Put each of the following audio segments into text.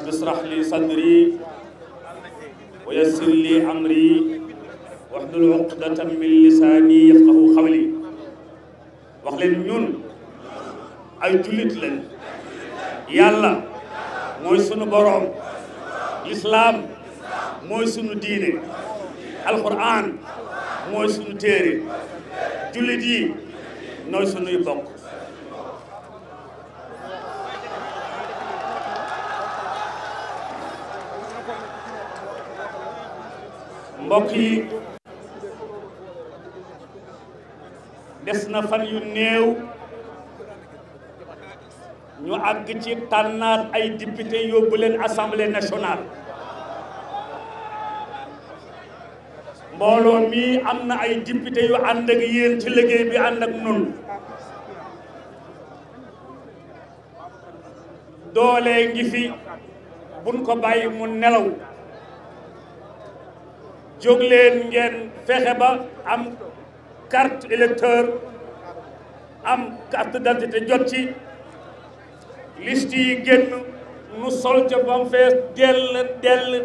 rabbi israh li sadri wa yassir li amri wahlul uqdatan min lisani yafqahu qawli wax leen ñun ay jullit lañ yàlla mooy sunu boroom lislaam mooy sunu diine alquran mooy sunu téere jullit yi nooy sunuy bokk mbokk yi des na fan yu néew ñu àgg ci tànnaat ay député yóbbu leen assemblée nationale mbooloo mi am na ay député yu ànd ak yéen ci liggéey bi ànd ak nun doole ngi fi buñ ko bàyyi mu nelaw jóg leen ngeen fexe ba am carte électeur am carte d'identité jot ci liste yi génn nu sol ca bam fees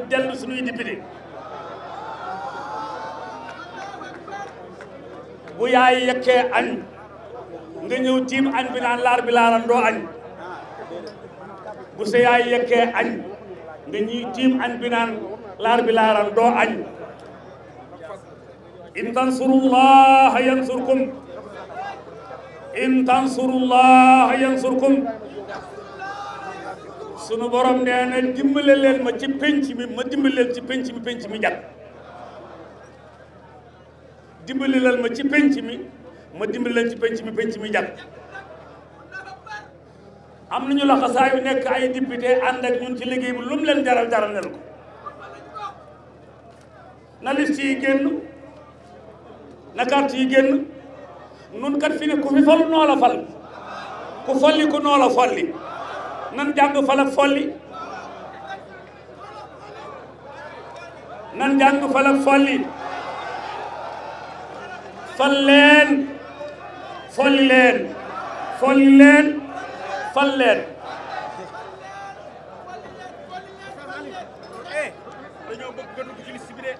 dell suñuy député bu yaay yekkee añ nga ñëw tiim añ bi naan laar bi laarandoo añ bu sa yaay yekkee añ nga ñuy tiim añ bi naan laar bi laarandoo añ in tansurullaha yansurkum in tansurullaha yansurkum sunu borom nee na dimbale leen ma ci penc mi ma dimbale leen ci penc mi jag dimbale leen ma ci penc mi ma dimbale leen ci penc mi jag am nañu la xasaa yu nekk ay député ànd ak ñun ci liggéey bi lu mu leen jaral nel ko na liste yi génn na carte yi génn nun kat fi ne ku fi falu noo la fal ku folli ku noo la folli nan jàng fal ak folli nan jàng fal ak folli fal leen folli leen folli leen fal leen dañoo bëgg nga dugg ci liste bi de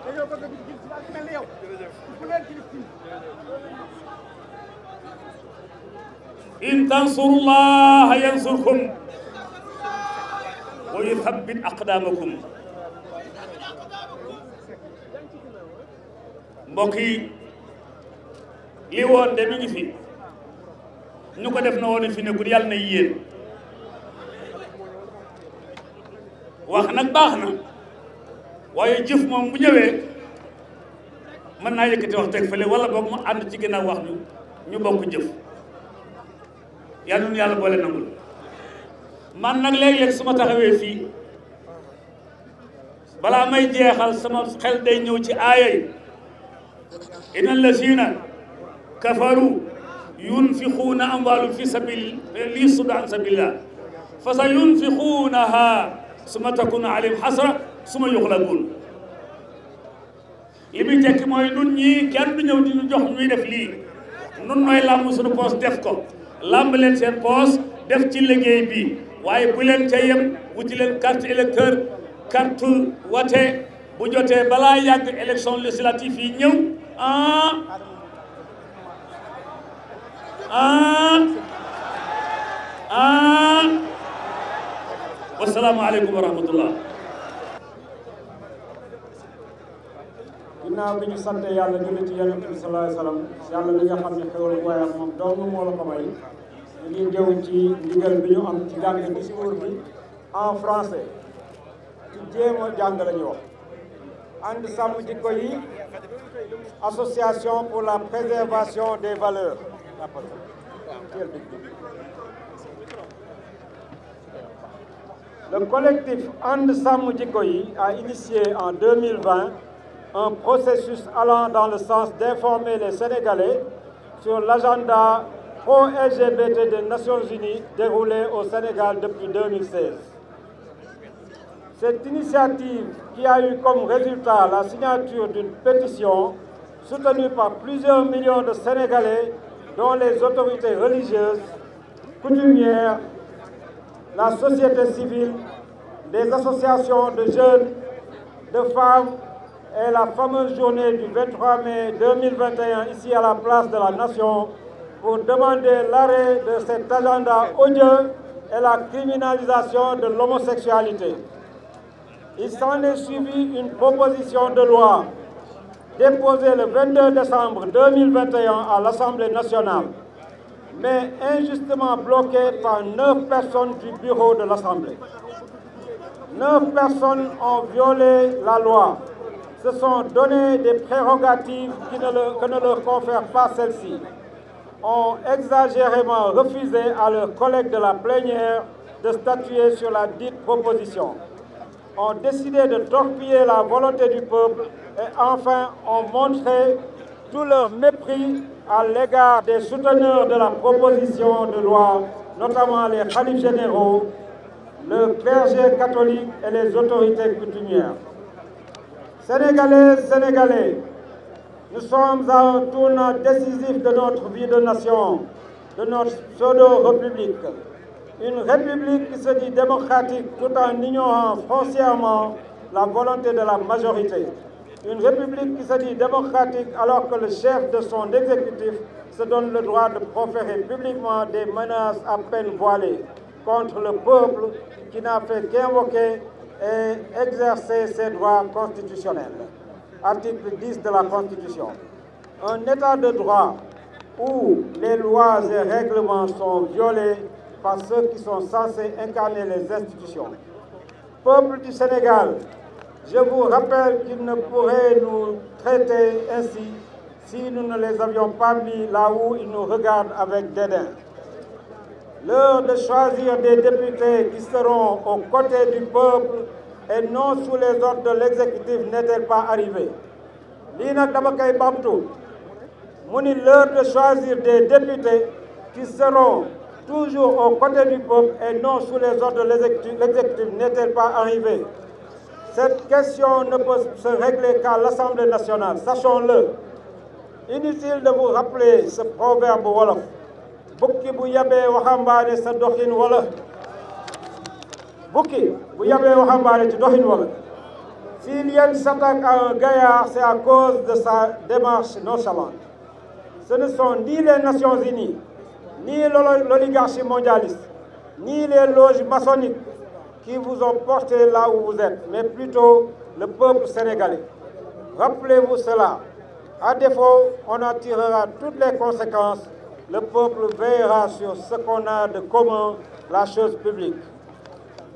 dañoo bëgg nga dugg ci liste bi mel ni yow bu leen ci liste in tansurullaha yansurkum wa yuthabbit aqdamakum mbokk yi li woon de mi ngi fi ñu ko def na woon fi nekkul yàlla na yéen wax nag baax na waaye jëf moom bu ñëwee mën naa yëkkati wax teg fële wala boog mu ànd ci ginnaaw wax ñu bokk jëf yàlla nu yàlla boole nangul man nag léeg-léeg su ma taxawee fii balaa may jeexal sama xel day ñëw ci aaya yi inna allazina kafaru yunfiquuna amwaalahum fi liyasuddu an sabilillah fa sa yunfiquunaha summa takunu alayhim hasra summa yughlabuun li muy tekki mooy nun ñii kenn du ñëw di ñu jox ñuy def lii nun nooy làmb suñu poos def ko làmb leen seen poos def ci liggéey bi waaye bu leen ca yem wuti leen carte électeur carte wate bu jotee balaa yàgg élection législative yi ñëw wasalaamu aleykum wa rahmatullah. ginnaaw bi ñu sant yàlla julli ci yonent bi sallallahu alayhi wa sallam yàlla li nga xam ne xewal waaye ak moom dong moo la ko may ñu ngi jëw ci ndigal bi ñu am ci jàng discours bi en français ci jéem a jàng la ñu wax. ànd sàmm jikko yi association pour la préservation des valeurs. Le collectif And Samm Jikko Yi a initié en 2020 un processus allant dans le sens d'informer les Sénégalais sur l'agenda pro-LGBT des Nations Unies déroulé au Sénégal depuis 2016. Cette initiative, qui a eu comme résultat la signature d'une pétition soutenue par plusieurs millions de Sénégalais, dont les autorités religieuses, coutumières, la société civile des associations de jeunes, de femmes et la fameuse journée du 23 mai 2021 ici à la place de la Nation pour demander l'arrêt de cet agenda odieux et la criminalisation de l'homosexualité. Il s'en est suivi une proposition de loi déposée le 22 décembre 2021 à l'Assemblée nationale, mais injustement bloquée par 9 personnes du bureau de l'Assemblée. 9 personnes ont violé la loi, se sont donné des prérogatives que ne leur confère pas celle-ci, ont exagérément refusé à leurs collègues de la plénière de statuer sur la dite proposition, ont décidé de torpiller la volonté du peuple et enfin ont montré tout leur mépris à l'égard des souteneurs de la proposition de loi, notamment les khalifes généraux, le clergé catholique et les autorités coutumières. Sénégalaises, Sénégalais, nous sommes à un tournant décisif de notre vie de nation, de notre pseudo-république. Une république qui se dit démocratique tout en ignorant foncièrement la volonté de la majorité. Une république qui se dit démocratique alors que le chef de son exécutif se donne le droit de proférer publiquement des menaces à peine voilées contre le peuple qui n'a fait qu'invoquer et exercer ses droits constitutionnels. Article 10 de la Constitution. Un état de droit où les lois et règlements sont violés par ceux qui sont censés incarner les institutions. Peuple du Sénégal, je vous rappelle qu'ils ne pourraient nous traiter ainsi si nous ne les avions pas mis là où ils nous regardent avec dédain. L'heure de choisir des députés qui seront aux côtés du peuple et non sous les ordres de l'exécutif n'est-elle pas arrivée? Lii nag dama koy bamtu mu ni l'heure de choisir des députés qui seront toujours aux côtés du peuple et non sous les ordres de l'exécutif n'est-elle pas arrivée? Cette question ne peut se régler qu'à l'Assemblée nationale, sachons-le. Inutile de vous rappeler ce proverbe wolof. Bukki bu yabee waxambaane sa doxin wala. Bukki bu yabee waxambaane ci doxin wala. S'il y a une s'attaque à un gaillard, c'est à cause de sa démarche nonchalante. Ce ne sont ni les Nations Unies, ni l'oligarchie mondialiste, ni les loges maçonniques qui vous ont porté là où vous êtes, mais plutôt le peuple sénégalais. Rappelez-vous cela. À défaut, on en tirera toutes les conséquences. Le peuple veillera sur ce qu'on a de commun, la chose publique.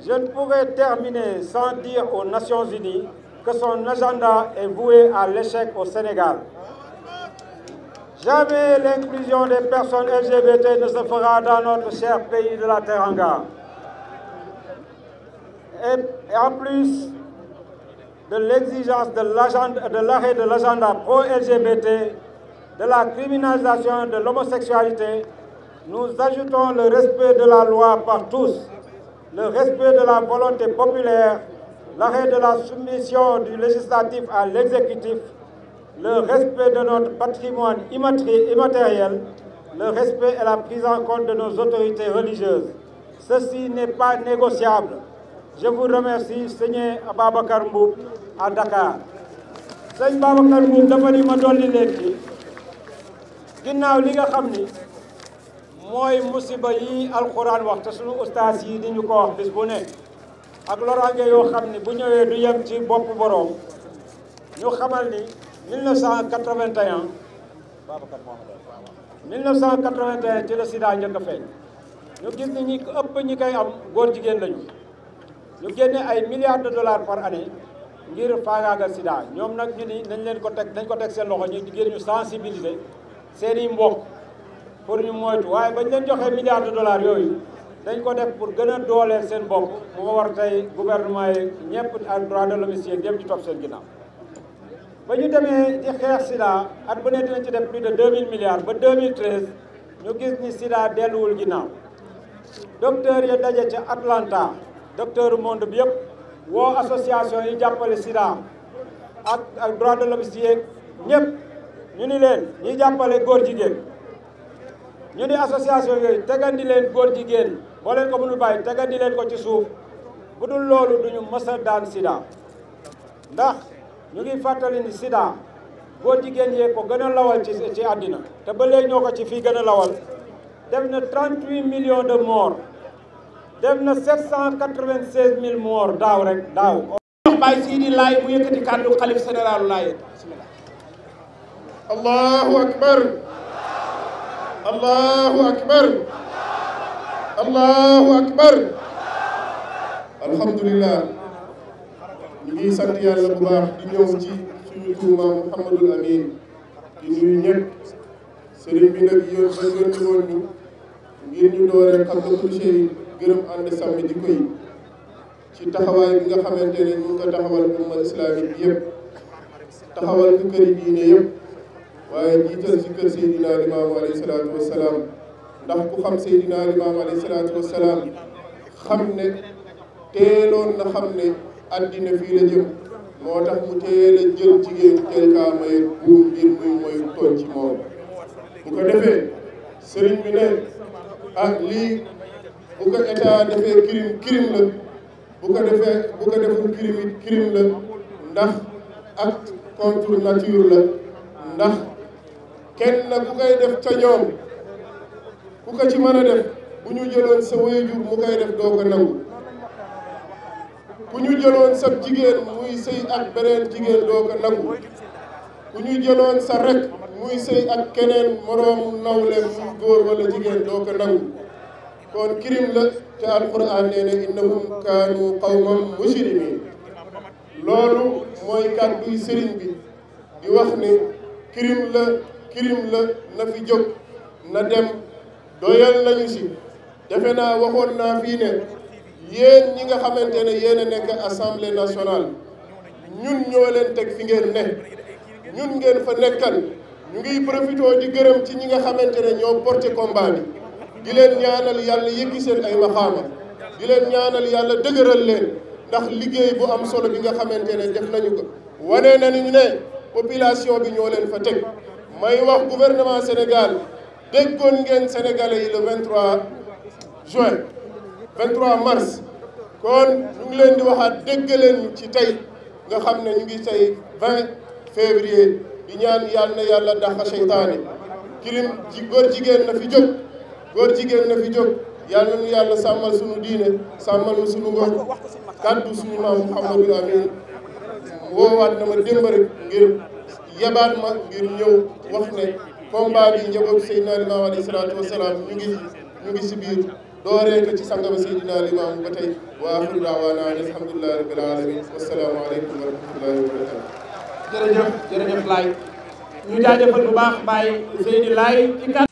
Je ne pourrais terminer sans dire aux Nations Unies que son agenda est voué à l'échec au Sénégal. Jamais l'inclusion des personnes LGBT ne se fera dans notre cher pays de la Teranga. Et en plus de l'exigence de l'arrêt de l'agenda pro-LGBT, de la criminalisation de l'homosexualité, nous ajoutons le respect de la loi par tous, le respect de la volonté populaire, l'arrêt de la soumission du législatif à l'exécutif, le respect de notre patrimoine immatériel, le respect et la prise en compte de nos autorités religieuses. Ceci n'est pas négociable. Je vous remercie, Seigneur Ababacar Mboup, à Dakar. Seigneur Ababacar Mboup dafa ni ma dolli leen ci ginnaaw li nga xam ni mooy musiba yi alxuraan wax te sunu ustaas yi di ñu ko wax bis bu ne ak loraange yoo xam ni bu ñëwee du yem ci bopp boroom ñu xamal ni 1981 ci la sida njëkk a feeñ ñu gis ni ñi ëpp ñi koy am góor jigéen lañu ñu génne ay milliards de dollars par année ngir faagaagal sida ñoom nag ñu ni nañ ko teg seen loxo ñu ngir ñu sensibiliser seeni mbokk pour ñu moytu waaye bañ leen joxee milliards de dollars yooyu dañ ko def pour gën a dooleel seen bopp moo war tey gouvernement yi ñëpp ak droit de l'homme yi ñëpp di topp seen ginnaaw ba ñu demee di xeex sida at bu ne dinañ ci def plus de 2000 milliards ba 2013 ñu gis ni sida delluwul ginnaaw docteur yi daje ca Atlanta docteur monde bi yëpp woo association yi jàppale sida ak droit de l'homme yi ñëpp ñu ni leen ñi jàppale góor jigéen ñu ni association yooyu tegandi leen góor jigéen boo leen ko mënul bàyyi tegandi leen ko ci suuf bu dul loolu duñu mës a daan sida ndax ñu ngi fàttali ni sida góor jigéen yee ko gën a lawal ci àddina te ba léegi ñoo ko ci fii gën a lawal def na 38 millions de morts def na 796 000 morts daaw rek daaw. Baye Sidi Laye mu yëkkati kàddu xalif général Laye. allahu akbar allahu akbar allahu akbar alhamdulillah ñu ngi sant yàlla bu baax di ñëw ci suñu tuuma Mouhamadul Amin di nuyu ñëpp sëriñ bi nag yónni woon ñu ngir ñu doore xam na touché yi gërëm ànd sàmm jikko yi ci taxawaay bi nga xamante ne ñu ngi ko taxawal umma islamique bi yëpp taxawal ko këri diine yëpp waaye jiital ci kër Seydina Limaamu alayhi salaatu wassalaam ndax ku xam Seydina Limaamu alayhi salaatu wassalaam xam ne teeloon na xam ne addina fii la jëm moo tax mu teel a jël jigéen teel kaa may buum ngir muy mooy tooñ ci moom bu ko defee sëriñ bi ne ah lii bu ko état defee crime la bu ko deful crime la ndax acte contre nature la ndax kenn ku koy def ca ñoom ku ko ci mën a def bu ñu jëloon sa waajur mu koy def doo ko nangu ku ñu jëloon sa jigéen muy sëy ak beneen jigéen doo ko nangu ku ñu jëloon sa rek muy sëy ak keneen moroomu nawle muy góor wala jigéen doo ko nangu kon crime la te alquran nee na innahum kaanu qawman mujrimin loolu mooy kàdduy sëriñ bi di wax ne crime la na fi jóg na dem doyal nañu si defe naa waxoon naa fii ne yéen ñi nga xamante ne yéen a nekk assemblée nationale ñun ñoo leen teg fi ngeen ne ñun ngeen fa nekkal ñu ngi profité di gërëm ci ñi nga xamante ne ñoo porté combat bi di leen ñaanal yàlla yëkki seen ay maxaama di leen ñaanal yàlla dëgëral leen ndax liggéey bu am solo bi nga xamante ne def nañu ko wane nañu ne population bi ñoo leen fa teg may wax gouvernement Sénégal déggoon ngeen sénégalais yi le 23 mars kon ñu ngi leen di waxaat dégg leen ci tey nga xam ne ñu ngi tey 20 février di ñaan yàlla na yàlla dàq seytaane crime ci góor jigéen na fi jóg góor jigéen na fi jóg yàlla nu yàlla sàmmal suñu diine sàmmal nu suñu ngor kàddu suñu maam Mouhamadul Amin woowaat na ma démb rek ngir yebaat ma ngir ñëw wax ne combat bi njabootu Seydina Limaamu alayhi salaatu wasalaam ñu ngi si biir dooree ko ci sangama Seydina Limaamu ba tey wa axiru daawaana alhamdulillahi rabbil alamin wassalaamu aleykum wa rahmatullahi wa barakatuh jërëjëf Laye ñu jaajëfal bu baax Baye Seydi Laye ci